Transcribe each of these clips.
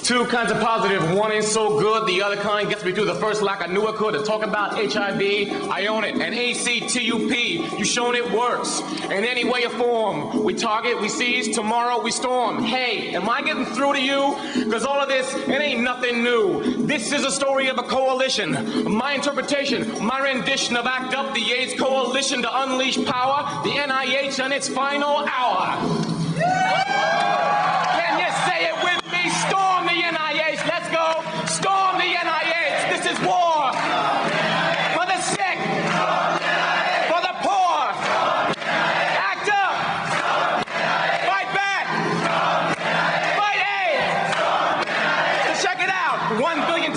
Two kinds of positive. One ain't so good, the other kind gets me through the first like I knew I could. To talk about HIV, I own it. And ACTUP, you shown it works. In any way or form, we target, we seize, tomorrow we storm. Hey, am I getting through to you? Because all of this, it ain't nothing new. This is a story of a coalition. My interpretation, my rendition of ACT UP, the AIDS coalition to unleash power, the NIH on its final hour. Can you say it with me? Storm the NIH. Let's go. Storm the NIH. This is war. For the sick. For the poor. Act up. Fight back. Fight AIDS. So check it out. $1 billion.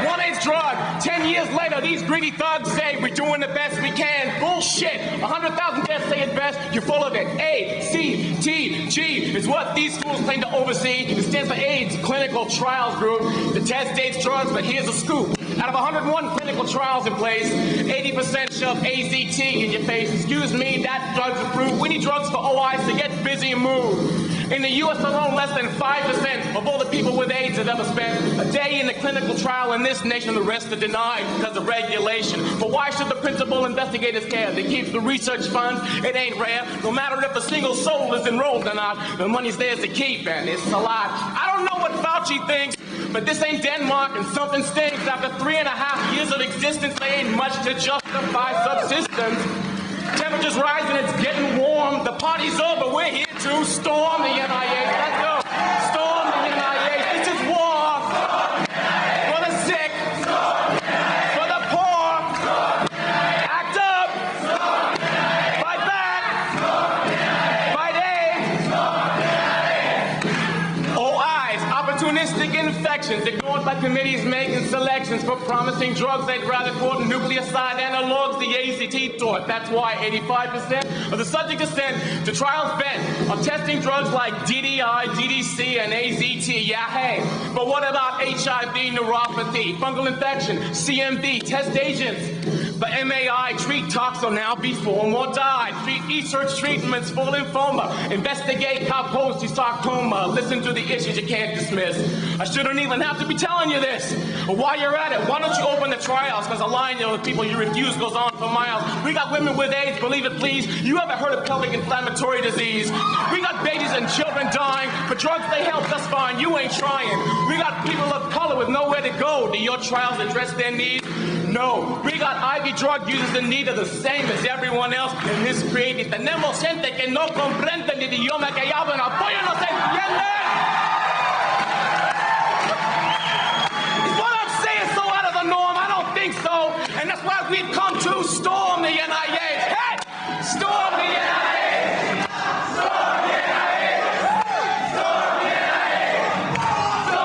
One AIDS drug. 10 years later, these greedy thugs say we're doing the best we can. Bullshit. 100,000 deaths say it best. You're full of it. ACTG is what these fools claim to oversee. It stands for AIDS Clinical Trials Group. The test AIDS drugs, but here's a scoop. Out of 101 clinical trials in place, 80% shove AZT in your face. Excuse me, that drug's approved. We need drugs for OIs to get busy and move. In the U.S. alone, less than 5% of all the people with AIDS have ever spent a day in the clinical trial in this nation. The rest are denied because of regulation. But why should the principal investigators care? They keep the research funds. It ain't rare. No matter if a single soul is enrolled or not, the money's theirs to keep, and it's a lot. I don't know what Fauci thinks, but this ain't Denmark, and something stinks. After 3.5 years of existence, there ain't much to justify subsistence. Temperatures rising, it's getting warm. The party's over, we're here to storm the NIH. Let's go. Storm the NIH. This is war. For the sick. For the poor. Act up. Fight back. Fight AIDS. OIs, opportunistic infections, ignored by committees making selections for promising drugs they'd rather quote nucleoside analogs, the ACT thought. That's why 85% of the subjects are sent to trials bent on testing drugs like DDI, DDC, and AZT. Yeah, hey. But what about HIV, neuropathy, fungal infection, CMV, test agents? But MAI, treat toxo now before more die. Research treatments for lymphoma. Investigate Kaposi sarcoma. Listen to the issues you can't dismiss. I shouldn't even have to be telling you this. But while you're at it, why don't you open the trials? Because the line of people you refuse goes on for miles. We got women with AIDS, believe it please. You ever heard of pelvic inflammatory disease? We got babies and children dying for drugs they helped us find. You ain't trying. We got people of color with nowhere to go. Do your trials address their needs? No. We got IV drug users in need of the same as everyone else in this created. Tenemos gente que no comprende el idioma que hablan. Apoyo no se entiende. Is what I'm saying so out of the norm? I don't think so. And that's why we've come to storm the NIH. Hey! Storm the NIH! Storm the NIH! Storm the NIH! Storm the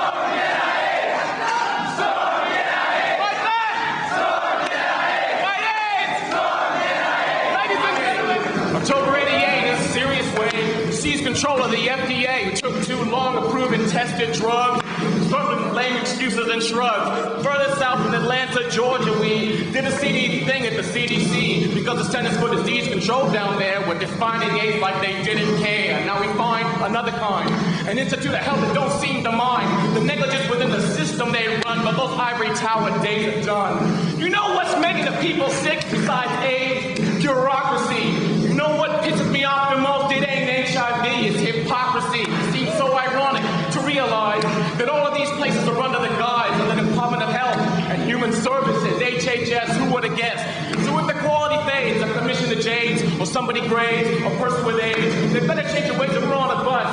NIH! Storm the NIH! Fight back! Storm the NIH! Fight AIDS! Storm the NIH! Ladies and gentlemen, October 88 is a serious wave. Seize control of the FDA. It took too long to prove and tested drugs. From lame excuses and shrugs. Further south in Atlanta, Georgia, we did a CD thing at the CDC because the Centers for Disease Control down there were defining AIDS like they didn't care. Now we find another kind, an institute of health that don't seem to mind the negligence within the system they run, but those ivory tower days are done. You know what's making the people sick besides AIDS? Bureaucracy. You know what pisses me off the most? It ain't HIV, it's hypocrisy. It seems so ironic to realize that all of these places are under the guise of the Department of Health and Human Services, HHS, who would have guessed? So if the quality fades, a commission to Jades, or somebody grades, a person with AIDS, they better change the ways that we're on a bus.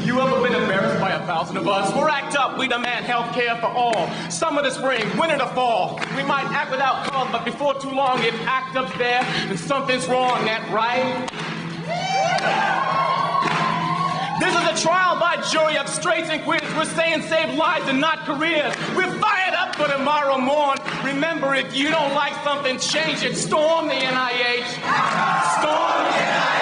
You ever been embarrassed by 1,000 of us? We're ACT UP, we demand health care for all. Summer to spring, winter to fall. We might act without cause, but before too long, if ACT UP's there, then something's wrong, that right? This is a trial by jury of straights and queers. We're saying save lives and not careers. We're fired up for tomorrow morn. Remember, if you don't like something, change it. Storm the NIH. Storm the NIH.